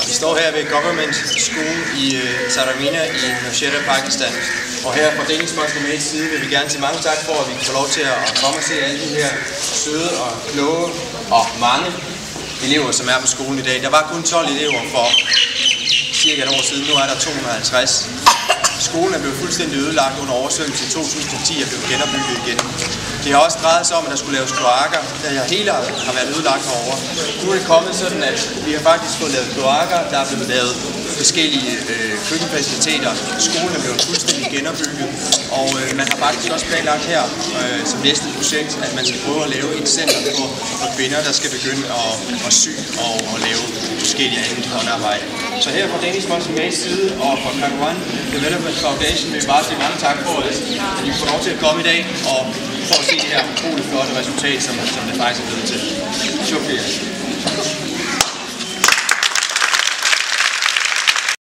Vi står her ved Government School i Saramina i Nowshera, Pakistan. Og her fra Danish Muslim Aids side vil vi gerne sige mange tak for, at vi kan få lov til at komme og se alle de her søde og kloge og mange elever, som er på skolen i dag. Der var kun 12 elever for cirka et år siden. Nu er der 250. Skolen er blevet fuldstændig ødelagt under oversvømmelse i 2010 og blev genopbygget igen. Det har også drejet sig om, at der skulle laves kloakker, der hele har været ødelagt herovre. Nu er det kommet sådan, at vi har faktisk fået lavet kloakker, der er blevet lavet forskellige køkkenfaciliteter. Skolen er blevet fuldstændig genopbygget, og man har faktisk også planlagt her som næste projekt, at man skal prøve at lave et center for kvinder, der skal begynde at sy og lave forskellige andet håndarbejde. Så her fra Danish Muslim Aids side og fra Kagwan Development Foundation vil jeg bare sige mange tak for, at I får lov til at komme i dag og for at se det her utroligt flotte resultat, som det faktisk er blevet til. Shukriya.